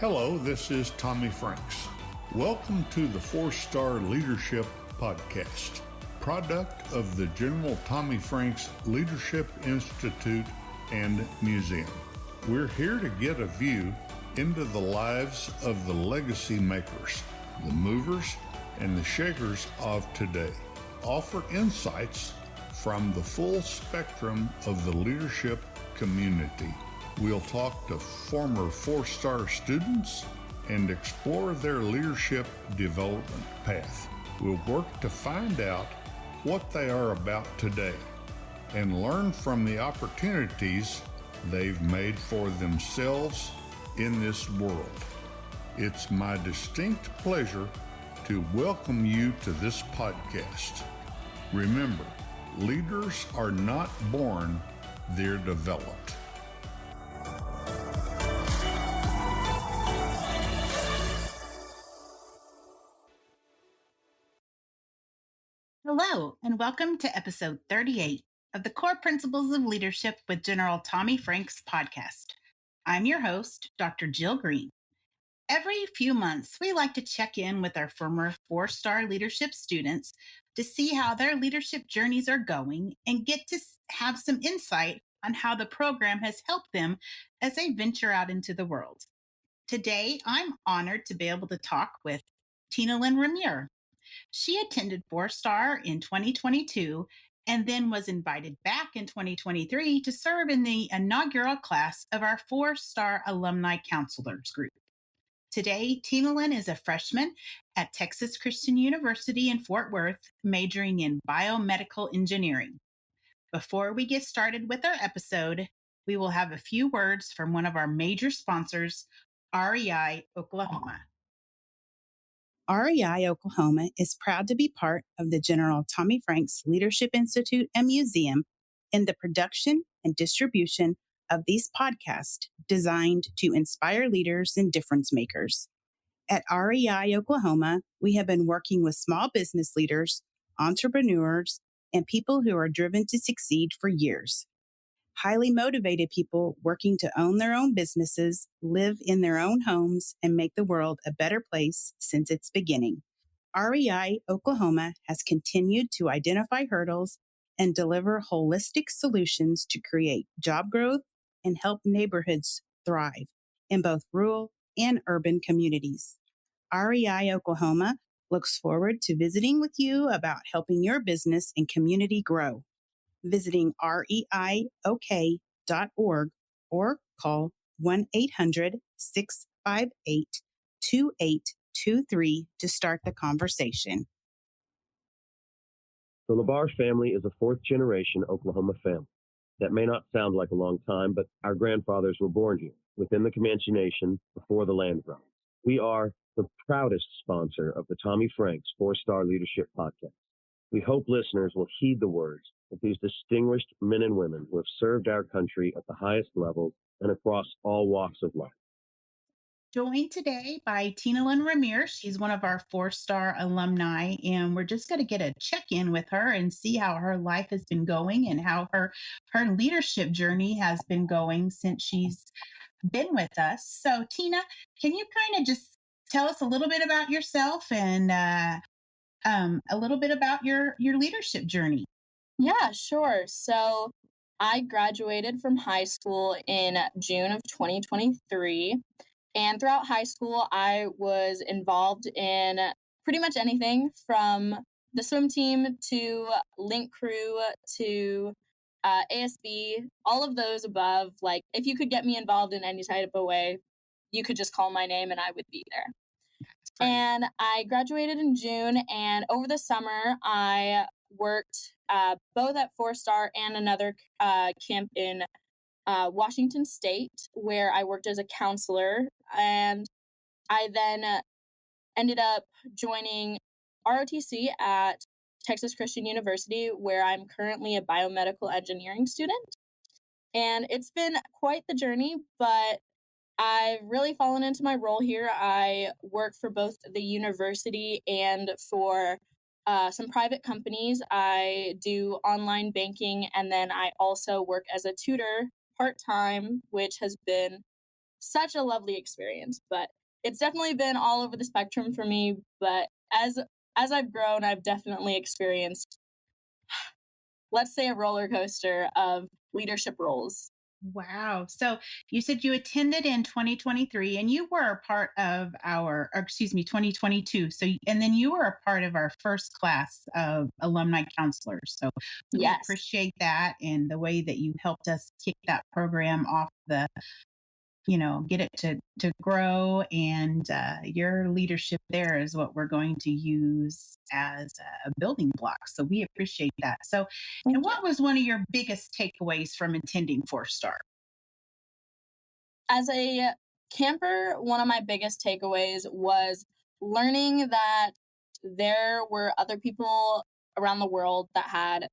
Hello, this is Tommy Franks. Welcome to the 4-Star Leadership Podcast, product of the General Tommy Franks Leadership Institute and Museum. We're here to get a view into the lives of the legacy makers, the movers and the shakers of today. Offer insights from the full spectrum of the leadership community. We'll talk to former 4-star students and explore their leadership development path. We'll work to find out what they are about today and learn from the opportunities they've made for themselves in this world. It's my distinct pleasure to welcome you to this podcast. Remember, leaders are not born, they're developed. Hello, and welcome to episode 38 of the Core Principles of Leadership with General Tommy Franks podcast. I'm your host, Dr. Jill Green. Every few months, we like to check in with our former 4-star leadership students to see how their leadership journeys are going and get to have some insight on how the program has helped them as they venture out into the world. Today, I'm honored to be able to talk with Thinalyn Ramier. She attended 4-star in 2022 and then was invited back in 2023 to serve in the inaugural class of our 4-star alumni counselors group. Today, Thinalyn is a freshman at Texas Christian University in Fort Worth, majoring in biomedical engineering. Before we get started with our episode, we will have a few words from one of our major sponsors, REI Oklahoma. REI Oklahoma is proud to be part of the General Tommy Franks Leadership Institute and Museum in the production and distribution of these podcasts designed to inspire leaders and difference makers. At REI Oklahoma, we have been working with small business leaders, entrepreneurs, and people who are driven to succeed for years. Highly motivated people working to own their own businesses, live in their own homes, and make the world a better place since its beginning. REI Oklahoma has continued to identify hurdles and deliver holistic solutions to create job growth and help neighborhoods thrive in both rural and urban communities. REI Oklahoma looks forward to visiting with you about helping your business and community grow. Visiting reiok.org or call 1-800-658-2823 to start the conversation. The LaBarge family is a fourth-generation Oklahoma family. That may not sound like a long time, but our grandfathers were born here, within the Comanche Nation, before the land grant. We are the proudest sponsor of the Tommy Franks 4-Star Leadership Podcast. We hope listeners will heed the words of these distinguished men and women who have served our country at the highest levels and across all walks of life. Joined today by Thinalyn Ramier. She's one of our 4-star alumni, and we're just going to get a check-in with her and see how her life has been going and how her leadership journey has been going since she's been with us. So, Tina, can you kind of just tell us a little bit about yourself and a little bit about your leadership journey? Yeah, sure. So I graduated from high school in June of 2023. And throughout high school, I was involved in pretty much anything from the swim team to link crew to ASB, all of those above. Like, if you could get me involved in any type of way, you could just call my name and I would be there. And I graduated in June, and over the summer, I worked both at 4-star and another camp in Washington State, where I worked as a counselor. And I then ended up joining ROTC at Texas Christian University, where I'm currently a biomedical engineering student. And it's been quite the journey, but I've really fallen into my role here. I work for both the university and for some private companies. I do online banking, and then I also work as a tutor part-time, which has been such a lovely experience. But it's definitely been all over the spectrum for me. But as I've grown, I've definitely experienced, let's say, a roller coaster of leadership roles. Wow. So you said you attended in 2023 and you were a part of or excuse me, 2022. So, and then you were a part of our first class of alumni counselors. So we Yes. appreciate that and the way that you helped us kick that program off get it to grow. And your leadership there is what we're going to use as a building block. So we appreciate that. So, and Thank you. what was one of your biggest takeaways from attending Four Star? As a camper, one of my biggest takeaways was learning that there were other people around the world that had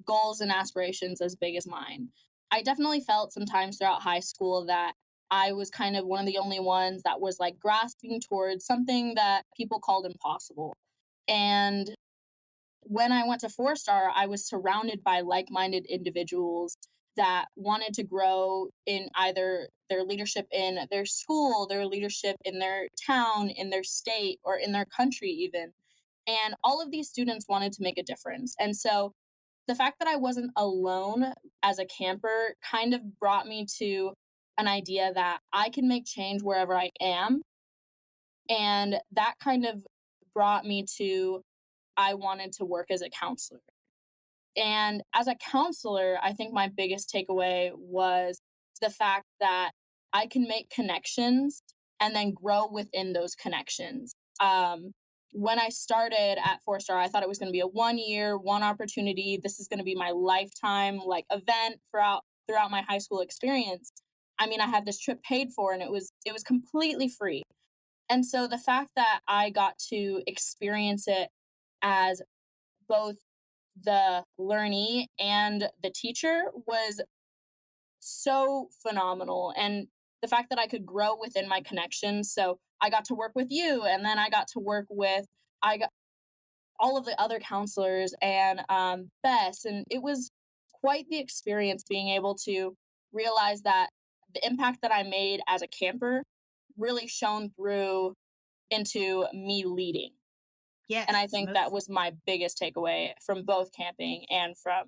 goals and aspirations as big as mine. I definitely felt sometimes throughout high school that I was kind of one of the only ones that was like grasping towards something that people called impossible. And when I went to Four Star, I was surrounded by like minded individuals that wanted to grow in either their leadership in their school, their leadership in their town, in their state, or in their country, even. And all of these students wanted to make a difference. And so the fact that I wasn't alone as a camper kind of brought me to an idea that I can make change wherever I am. And that kind of brought me to I wanted to work as a counselor. And as a counselor, I think my biggest takeaway was the fact that I can make connections and then grow within those connections. When I started at Four Star, I thought it was going to be a 1 year, one opportunity. This is going to be my lifetime like event throughout my high school experience. I mean, I had this trip paid for, and it was completely free. And so the fact that I got to experience it as both the learnee and the teacher was so phenomenal. And the fact that I could grow within my connections. So I got to work with you, and then I got to work with I got all of the other counselors and Bess, and it was quite the experience being able to realize that the impact that I made as a camper really shone through into me leading. And I Yes, think that was my biggest takeaway from both camping and from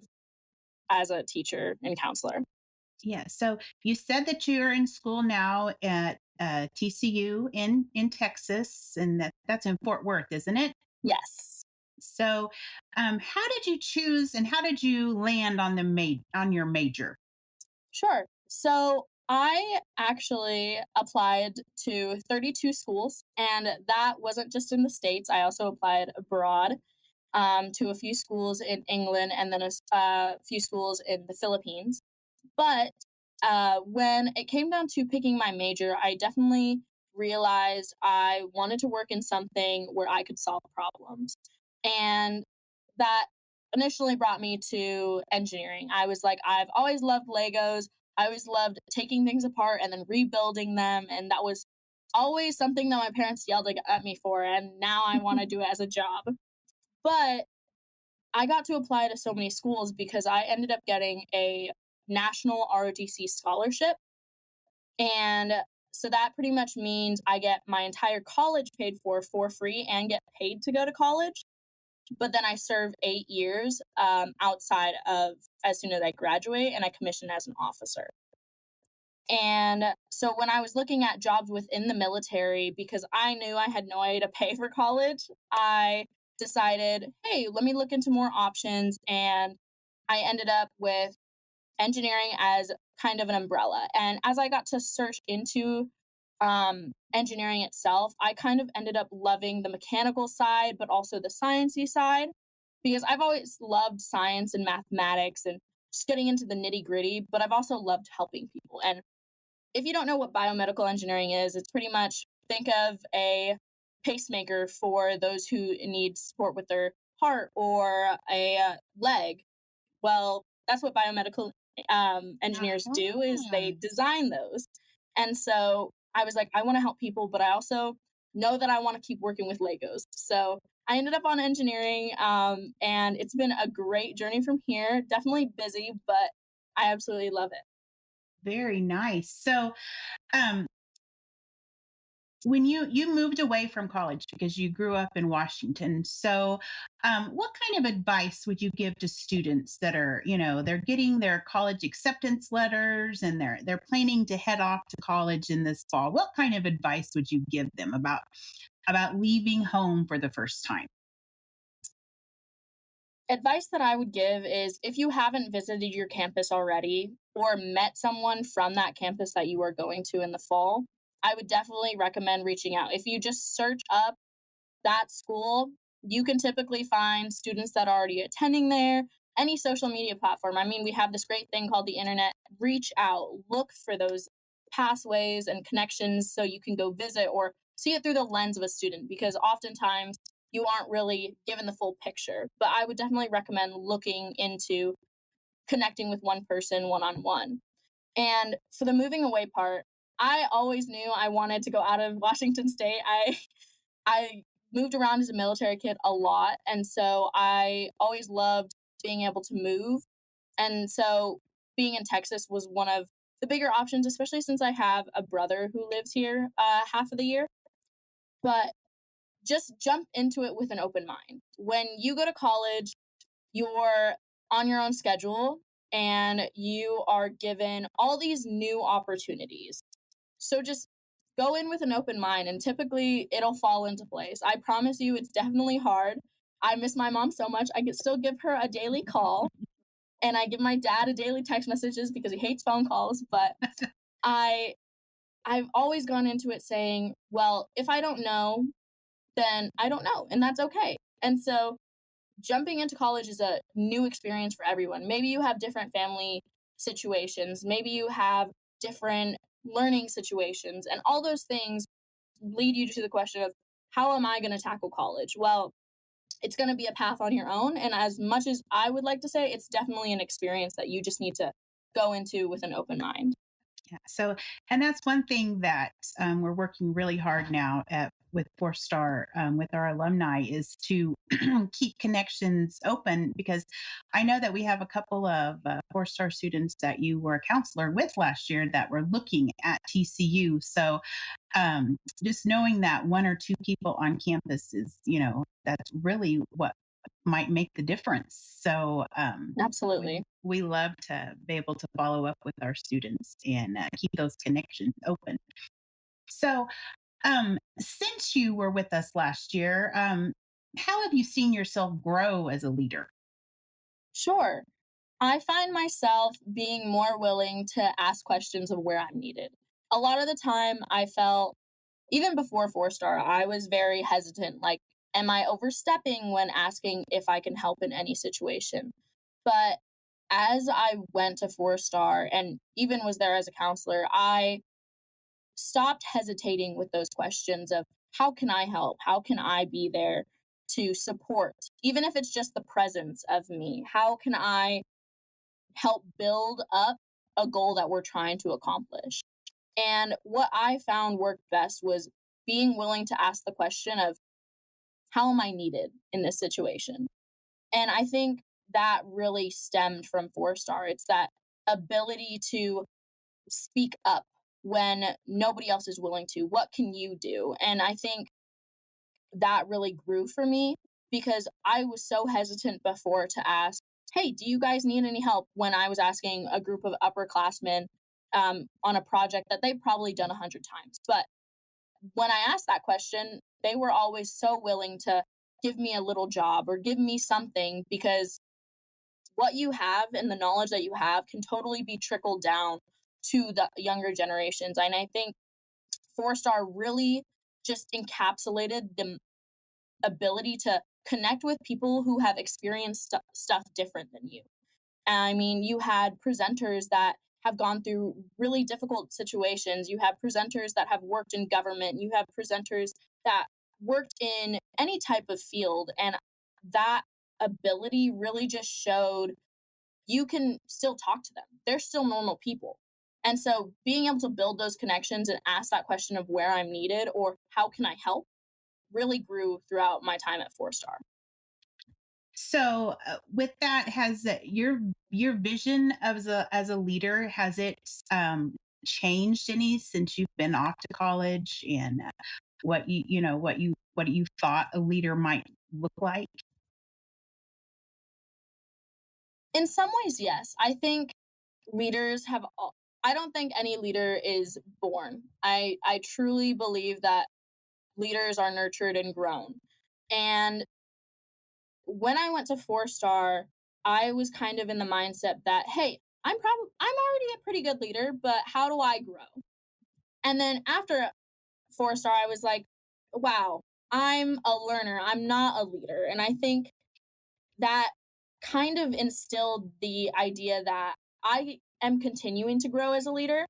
as a teacher and counselor. yeah. So you said that you're in school now at TCU in Texas, and that's in Fort Worth, isn't it? Yes. So, how did you choose, and how did you land on on your major? Sure. So I actually applied to 32 schools, and that wasn't just in the States. I also applied abroad to a few schools in England and then a few schools in the Philippines. But when it came down to picking my major, I definitely realized I wanted to work in something where I could solve problems. And that initially brought me to engineering. I was like, I've always loved Legos. I always loved taking things apart and then rebuilding them. And that was always something that my parents yelled at me for. And now I want to do it as a job. But I got to apply to so many schools because I ended up getting a national ROTC scholarship. And so that pretty much means I get my entire college paid for free and get paid to go to college. But then I serve 8 years outside of as soon as I graduate, and I commission as an officer. And so when I was looking at jobs within the military, because I knew I had no way to pay for college, I decided, hey, let me look into more options. And I ended up with engineering as kind of an umbrella. And as I got to search into engineering itself, I kind of ended up loving the mechanical side, but also the sciencey side, because I've always loved science and mathematics and just getting into the nitty gritty, but I've also loved helping people. And if you don't know what biomedical engineering is, it's pretty much think of a pacemaker for those who need support with their heart or a leg. Well, that's what biomedical engineers do is they Ah, design those. And so I was like, I want to help people, but I also know that I want to keep working with Legos. So I ended up on engineering, and it's been a great journey from here. Definitely busy, but I absolutely love it. very nice. So, um, when you moved away from college because you grew up in Washington, so what kind of advice would you give to students that are, they're getting their college acceptance letters and they're planning to head off to college in this fall? What kind of advice would you give them about leaving home for the first time? Advice that I would give is if you haven't visited your campus already or met someone from that campus that you are going to in the fall, I would definitely recommend reaching out. If you just search up that school, you can typically find students that are already attending there, any social media platform. I mean, we have this great thing called the internet. Reach out, look for those pathways and connections so you can go visit or see it through the lens of a student because oftentimes you aren't really given the full picture. But I would definitely recommend looking into connecting with one person one on one. And for the moving away part, I always knew I wanted to go out of Washington State. I moved around as a military kid a lot, and so I always loved being able to move. And so being in Texas was one of the bigger options, especially since I have a brother who lives here half of the year. But just jump into it with an open mind. When you go to college, you're on your own schedule and you are given all these new opportunities. So just go in with an open mind and typically it'll fall into place. I promise you, it's definitely hard. I miss my mom so much. I could still give her a daily call and I give my dad a daily text messages because he hates phone calls. But I I've always gone into it saying, well, if I don't know, then I don't know, and that's okay. And so jumping into college is a new experience for everyone. Maybe you have different family situations, maybe you have different learning situations, and all those things lead you to the question of how am I going to tackle college? Well, it's going to be a path on your own. And as much as I would like to say, it's definitely an experience that you just need to go into with an open mind. Yeah. So, and that's one thing that we're working really hard now with Four Star with our alumni is to keep connections open because I know that we have a couple of Four Star students that you were a counselor with last year that were looking at TCU. So, just knowing that one or two people on campus is, that's really what might make the difference. So Absolutely. we love to be able to follow up with our students and keep those connections open. So since you were with us last year, how have you seen yourself grow as a leader? Sure. I find myself being more willing to ask questions of where I'm needed. A lot of the time, I felt, even before Four Star, I was very hesitant. Like, am I overstepping when asking if I can help in any situation? But as I went to Four Star and even was there as a counselor, I stopped hesitating with those questions of how can I help? How can I be there to support? Even if it's just the presence of me, how can I help build up a goal that we're trying to accomplish? And what I found worked best was being willing to ask the question of how am I needed in this situation? And I think that really stemmed from Four Star. It's that ability to speak up when nobody else is willing to. What can you do? And I think that really grew for me because I was so hesitant before to ask, hey, do you guys need any help? When I was asking a group of upperclassmen on a project that they've probably done 100 times. But when I asked that question, they were always so willing to give me a little job or give me something because what you have and the knowledge that you have can totally be trickled down to the younger generations. And I think Four Star really just encapsulated the ability to connect with people who have experienced stuff different than you. I mean, you had presenters that have gone through really difficult situations. You have presenters that have worked in government. You have presenters that worked in any type of field. And that ability really just showed you can still talk to them. They're still normal people. And so being able to build those connections and ask that question of where I'm needed or how can I help really grew throughout my time at Four Star. So, with that, has your vision as a leader has it changed any since you've been off to college, and what you thought a leader might look like? In some ways, yes. I think leaders have all, I don't think any leader is born. I truly believe that leaders are nurtured and grown. And when I went to 4-star, I was kind of in the mindset that, hey, I'm already a pretty good leader, but how do I grow? And then after 4-star, I was like, wow, I'm a learner. I'm not a leader. And I think that kind of instilled the idea that I am continuing to grow as a leader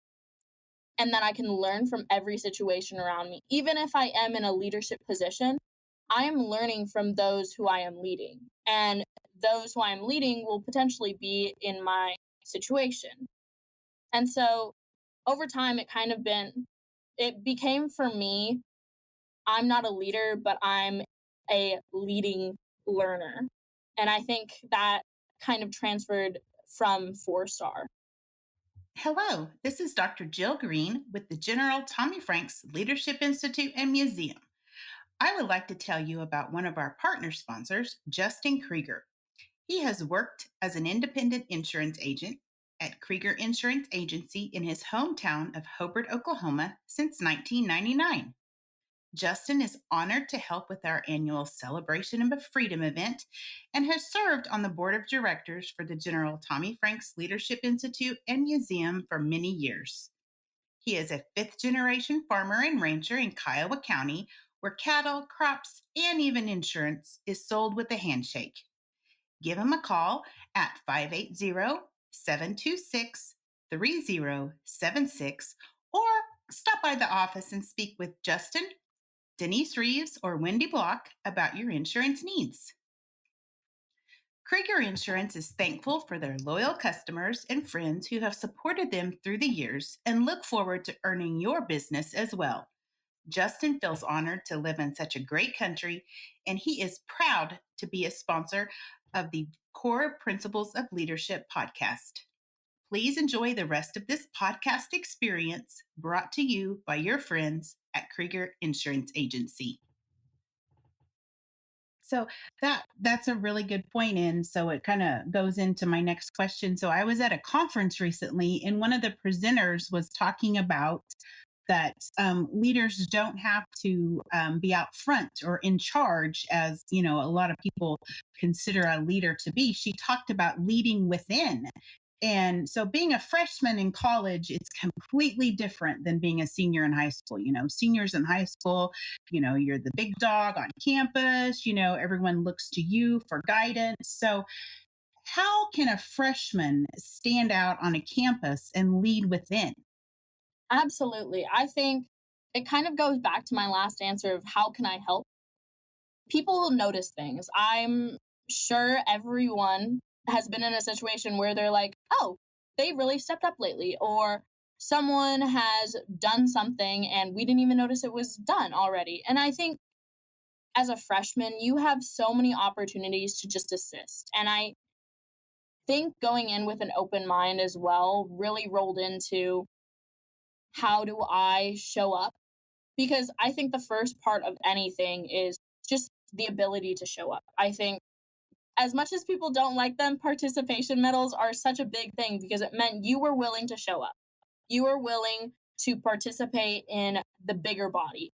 and that I can learn from every situation around me. Even if I am in a leadership position, I am learning from those who I am leading. And those who I am leading will potentially be in my situation. And so over time, it became for me, I'm not a leader, but I'm a leading learner. And I think that kind of transferred from 4-star. Hello, this is Dr. Jill Green with the General Tommy Franks Leadership Institute and Museum. I would like to tell you about one of our partner sponsors, Justin Krieger. He has worked as an independent insurance agent at Krieger Insurance Agency in his hometown of Hobart, Oklahoma since 1999. Justin is honored to help with our annual Celebration of Freedom event and has served on the board of directors for the General Tommy Franks Leadership Institute and Museum for many years. He is a fifth generation farmer and rancher in Kiowa County, where cattle, crops, and even insurance is sold with a handshake. Give him a call at 580-726-3076 or stop by the office and speak with Justin, Denise Reeves, or Wendy Block about your insurance needs. Krieger Insurance is thankful for their loyal customers and friends who have supported them through the years and look forward to earning your business as well. Justin feels honored to live in such a great country, and he is proud to be a sponsor of the Core Principles of Leadership podcast. Please enjoy the rest of this podcast experience brought to you by your friends at Krieger Insurance Agency. So that's a really good point, and so it kind of goes into my next question. So I was at a conference recently, and one of the presenters was talking about that leaders don't have to be out front or in charge, as a lot of people consider a leader to be. She talked about leading within. And so being a freshman in college, it's completely different than being a senior in high school. Seniors in high school, you're the big dog on campus, everyone looks to you for guidance. So how can a freshman stand out on a campus and lead within? Absolutely. I think it kind of goes back to my last answer of how can I help? People will notice things. I'm sure everyone has been in a situation where they're like, oh, they really stepped up lately, or someone has done something and we didn't even notice it was done already. And I think as a freshman, you have so many opportunities to just assist. And I think going in with an open mind as well really rolled into how do I show up? Because I think the first part of anything is just the ability to show up. I think as much as people don't like them, participation medals are such a big thing because it meant you were willing to show up. You were willing to participate in the bigger body.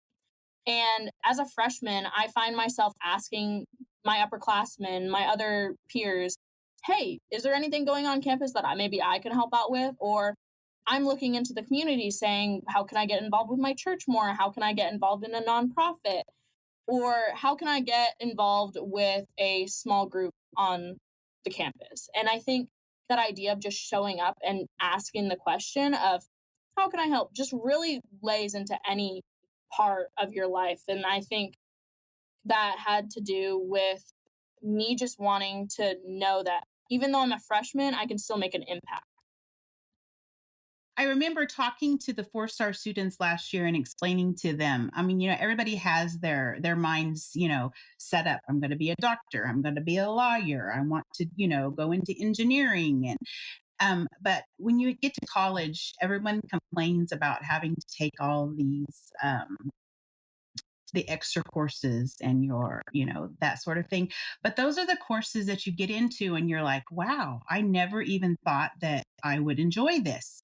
And as a freshman, I find myself asking my upperclassmen, my other peers, hey, is there anything going on campus that maybe I can help out with? Or I'm looking into the community saying, how can I get involved with my church more? How can I get involved in a nonprofit? Or how can I get involved with a small group on the campus? And I think that idea of just showing up and asking the question of, how can I help, just really lays into any part of your life. And I think that had to do with me just wanting to know that even though I'm a freshman, I can still make an impact. I remember talking to the 4-star students last year and explaining to them. I mean, everybody has their minds, set up. I'm going to be a doctor. I'm going to be a lawyer. I want to, go into engineering. And But when you get to college, everyone complains about having to take all these the extra courses and that sort of thing. But those are the courses that you get into and you're like, wow, I never even thought that I would enjoy this.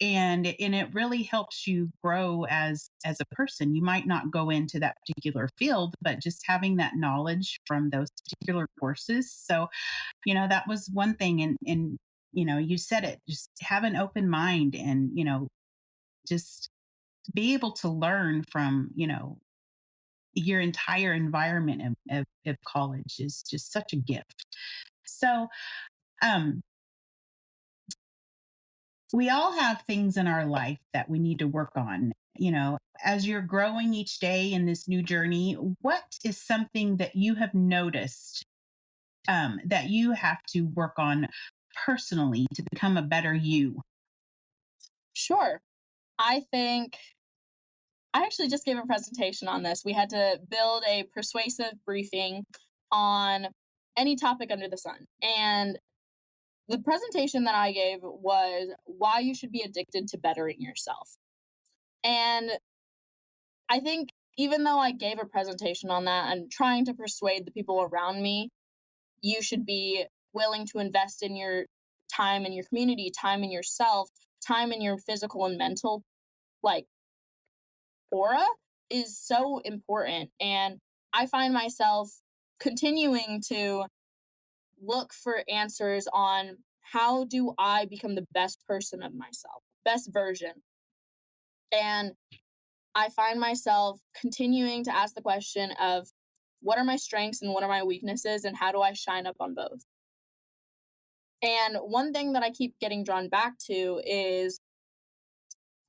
And it really helps you grow as a person. You might not go into that particular field, but just having that knowledge from those particular courses. So, that was one thing. And you said it, just have an open mind and, just be able to learn from, your entire environment of college is just such a gift. So, um, we all have things in our life that we need to work on. As you're growing each day in this new journey, what is something that you have noticed that you have to work on personally to become a better you? Sure. I think I actually just gave a presentation on this. We had to build a persuasive briefing on any topic under the sun. And the presentation that I gave was why you should be addicted to bettering yourself. And I think even though I gave a presentation on that and trying to persuade the people around me, you should be willing to invest in your time in your community, time in yourself, time in your physical and mental like aura is so important. And I find myself continuing to look for answers on how do I become the best person of myself, best version. And I find myself continuing to ask the question of what are my strengths and what are my weaknesses and how do I shine up on both? And one thing that I keep getting drawn back to is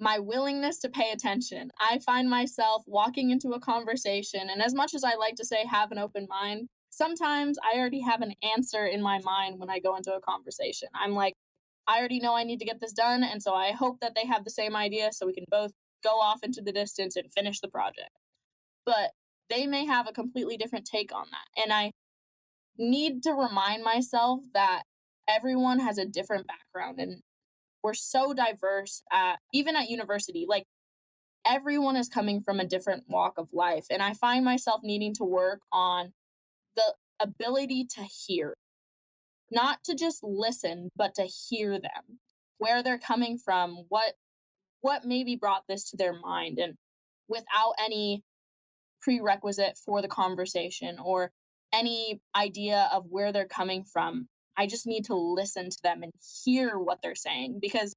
my willingness to pay attention. I find myself walking into a conversation, and as much as I like to say have an open mind, sometimes I already have an answer in my mind when I go into a conversation. I'm like, I already know I need to get this done, and so I hope that they have the same idea so we can both go off into the distance and finish the project. But they may have a completely different take on that. And I need to remind myself that everyone has a different background and we're so diverse even at university. Like everyone is coming from a different walk of life. And I find myself needing to work on the ability to hear, not to just listen, but to hear them, where they're coming from, what maybe brought this to their mind, and without any prerequisite for the conversation or any idea of where they're coming from. I just need to listen to them and hear what they're saying because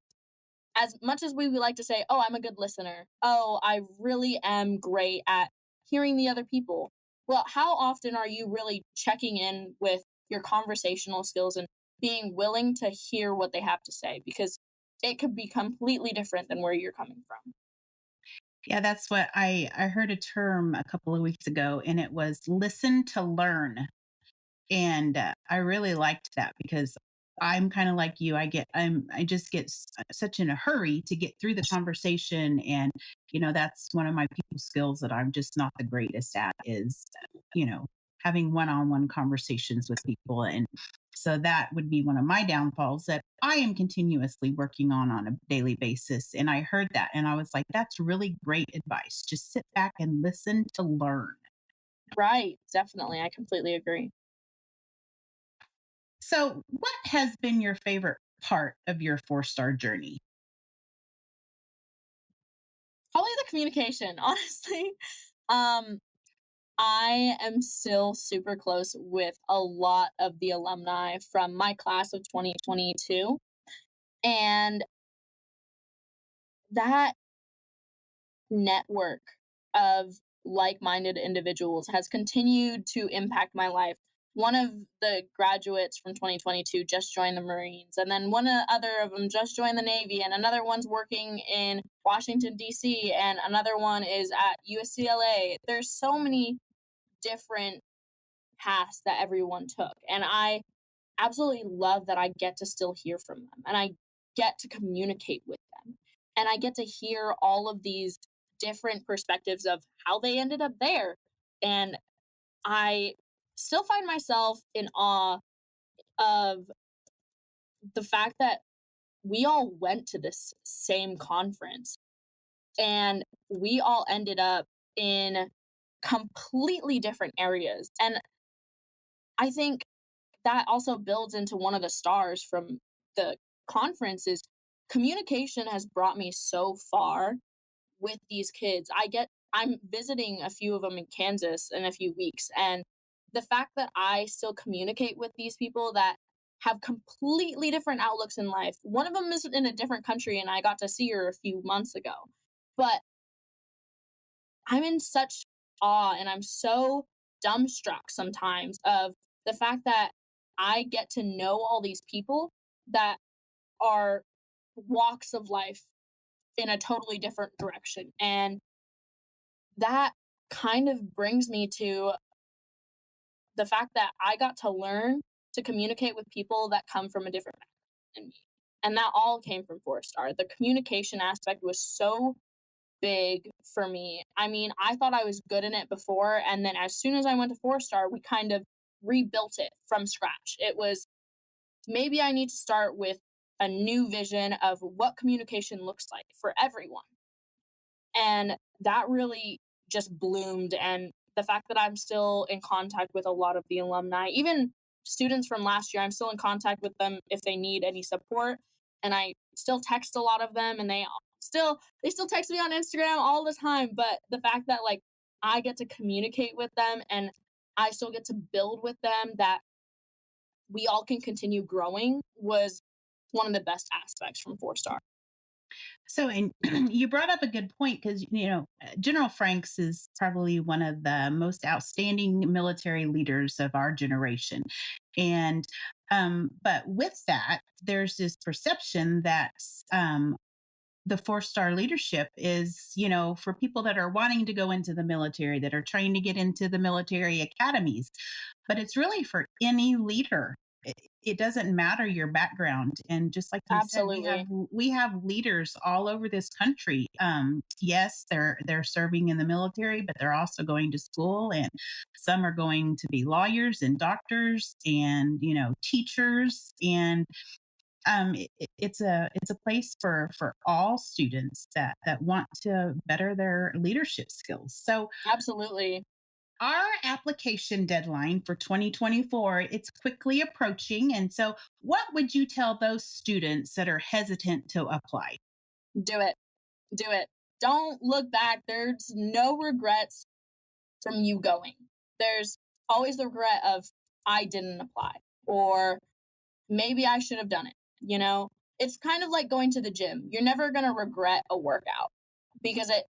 as much as we would like to say, oh, I'm a good listener, oh, I really am great at hearing the other people. Well, how often are you really checking in with your conversational skills and being willing to hear what they have to say? Because it could be completely different than where you're coming from. Yeah, that's what I heard a term a couple of weeks ago, and it was listen to learn. And I really liked that because I'm kind of like you. I just get such in a hurry to get through the conversation, and that's one of my people skills that I'm just not the greatest at is having one-on-one conversations with people. And so that would be one of my downfalls that I am continuously working on a daily basis. And I heard that and I was like, that's really great advice. Just sit back and listen to learn. Right. Definitely. I completely agree. So, what has been your favorite part of your four-star journey? Probably the communication, honestly. Um, I am still super close with a lot of the alumni from my class of 2022. And that network of like minded individuals has continued to impact my life. One of the graduates from 2022 just joined the Marines, and then other of them just joined the Navy, and another one's working in Washington, D.C., and another one is at UCLA. There's so many different paths that everyone took. And I absolutely love that I get to still hear from them and I get to communicate with them. And I get to hear all of these different perspectives of how they ended up there. And I still find myself in awe of the fact that we all went to this same conference and we all ended up in completely different areas. And I think that also builds into one of the stars from the conference is communication has brought me so far with these kids. I'm visiting a few of them in Kansas in a few weeks, and the fact that I still communicate with these people that have completely different outlooks in life. One of them is in a different country and I got to see her a few months ago. But I'm in such awe and I'm so dumbstruck sometimes of the fact that I get to know all these people that are walks of life in a totally different direction. And that kind of brings me to the fact that I got to learn to communicate with people that come from a different background than me. And that all came from Four Star. The communication aspect was so big for me. I mean, I thought I was good in it before. And then as soon as I went to Four Star, we kind of rebuilt it from scratch. It was maybe I need to start with a new vision of what communication looks like for everyone. And that really just bloomed. And the fact that I'm still in contact with a lot of the alumni, even students from last year, I'm still in contact with them if they need any support. And I still text a lot of them and they still text me on Instagram all the time. But the fact that like I get to communicate with them and I still get to build with them, that we all can continue growing, was one of the best aspects from Four Star. So, and you brought up a good point because, General Franks is probably one of the most outstanding military leaders of our generation. And, but with that, there's this perception that the Four-Star leadership is, for people that are wanting to go into the military, that are trying to get into the military academies, but it's really for any leader. It doesn't matter your background, and just like you said, Absolutely. we have leaders all over this country. Yes, they're serving in the military, but they're also going to school, and some are going to be lawyers and doctors, and teachers, and it's a place for all students that want to better their leadership skills. So Absolutely. our application deadline for 2024, it's quickly approaching. And so what would you tell those students that are hesitant to apply? Do it. Do it. Don't look back. There's no regrets from you going. There's always the regret of I didn't apply or maybe I should have done it. It's kind of like going to the gym. You're never going to regret a workout because it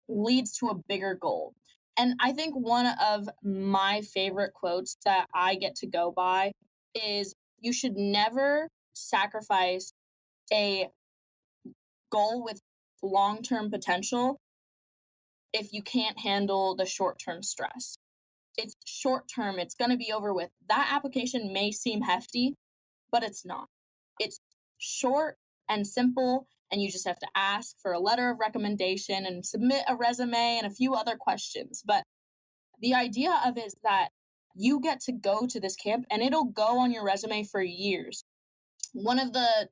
leads to a bigger goal. And I think one of my favorite quotes that I get to go by is you should never sacrifice a goal with long term potential if you can't handle the short term stress. It's short term, it's going to be over with. That application may seem hefty, but it's not. It's short and simple, and you just have to ask for a letter of recommendation and submit a resume and a few other questions. But the idea of it is that you get to go to this camp and it'll go on your resume for years. One of the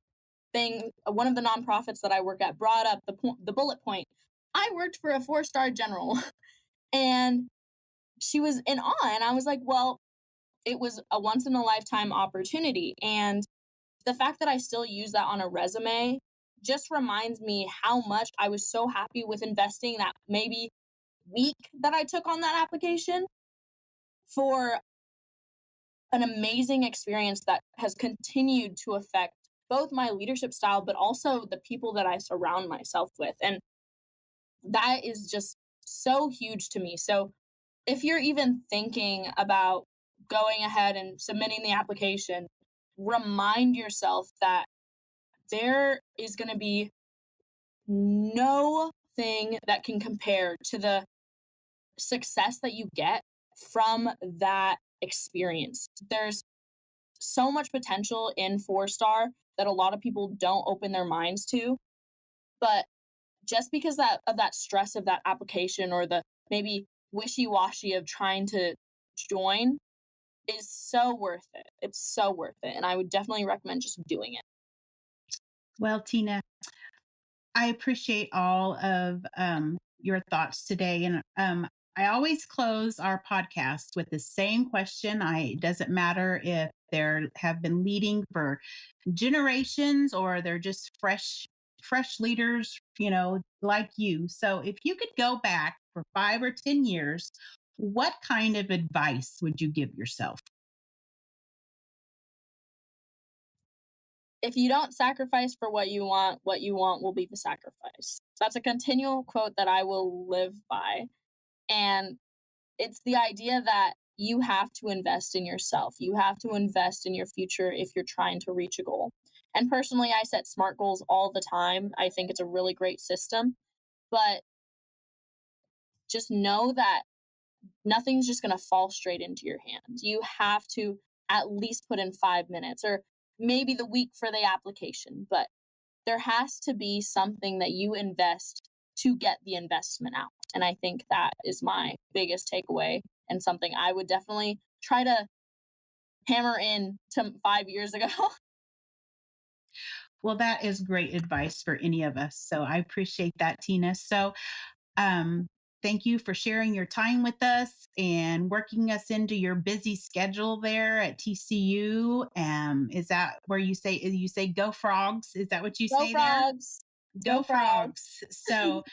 nonprofits that I work at brought up the bullet point. I worked for a 4-star general, and she was in awe, and I was like, well, it was a once in a lifetime opportunity, and the fact that I still use that on a resume just reminds me how much I was so happy with investing that maybe week that I took on that application for an amazing experience that has continued to affect both my leadership style, but also the people that I surround myself with. And that is just so huge to me. So if you're even thinking about going ahead and submitting the application, remind yourself that there is going to be no thing that can compare to the success that you get from that experience. There's so much potential in 4-star that a lot of people don't open their minds to. But just because of that stress of that application or the maybe wishy-washy of trying to join is so worth it. It's so worth it. And I would definitely recommend just doing it. Well, Tina, I appreciate all of your thoughts today. And I always close our podcast with the same question. It doesn't matter if they have been leading for generations or they're just fresh leaders, like you. So if you could go back for 5 or 10 years, what kind of advice would you give yourself? If you don't sacrifice for what you want will be the sacrifice. That's a continual quote that I will live by. And it's the idea that you have to invest in yourself. You have to invest in your future if you're trying to reach a goal. And personally, I set SMART goals all the time. I think it's a really great system. But just know that nothing's just going to fall straight into your hands. You have to at least put in 5 minutes or maybe the week for the application, but there has to be something that you invest to get the investment out. And I think that is my biggest takeaway and something I would definitely try to hammer in to 5 years ago. Well, that is great advice for any of us. So I appreciate that, Tina. So um, thank you for sharing your time with us and working us into your busy schedule there at TCU. Is that where you say go frogs? Is that what you Go say frogs. there? Go frogs. So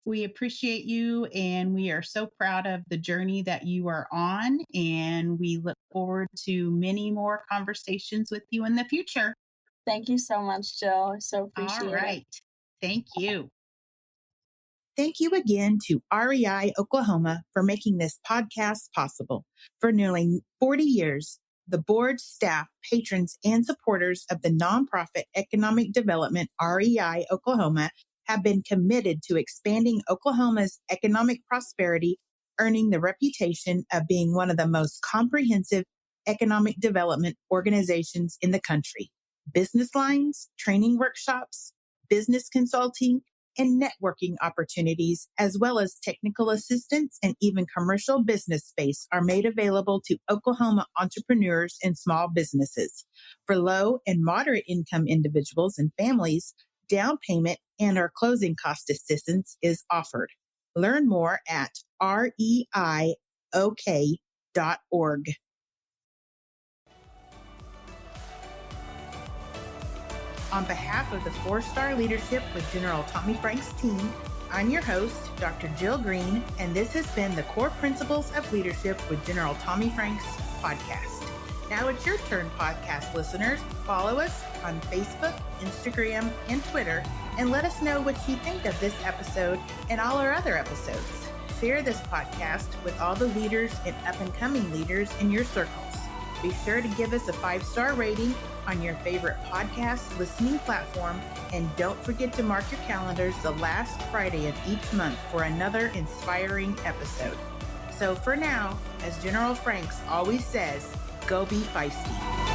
we appreciate you and we are so proud of the journey that you are on. And we look forward to many more conversations with you in the future. Thank you so much, Jill. I so appreciate All right. it. Thank you. Thank you again to REI Oklahoma for making this podcast possible. For nearly 40 years, the board, staff, patrons, and supporters of the nonprofit economic development REI Oklahoma have been committed to expanding Oklahoma's economic prosperity, earning the reputation of being one of the most comprehensive economic development organizations in the country. Business lines, training workshops, business consulting, and networking opportunities, as well as technical assistance and even commercial business space are made available to Oklahoma entrepreneurs and small businesses. For low and moderate income individuals and families, down payment and or closing cost assistance is offered. Learn more at reiok.org. On behalf of the 4-Star Leadership with General Tommy Franks team, I'm your host, Dr. Jill Green, and this has been the Core Principles of Leadership with General Tommy Franks podcast. Now it's your turn, podcast listeners. Follow us on Facebook, Instagram, and Twitter, and let us know what you think of this episode and all our other episodes. Share this podcast with all the leaders and up-and-coming leaders in your circles. Be sure to give us a 5-star rating on your favorite podcast listening platform, and don't forget to mark your calendars the last Friday of each month for another inspiring episode. So for now, as General Franks always says, go be feisty.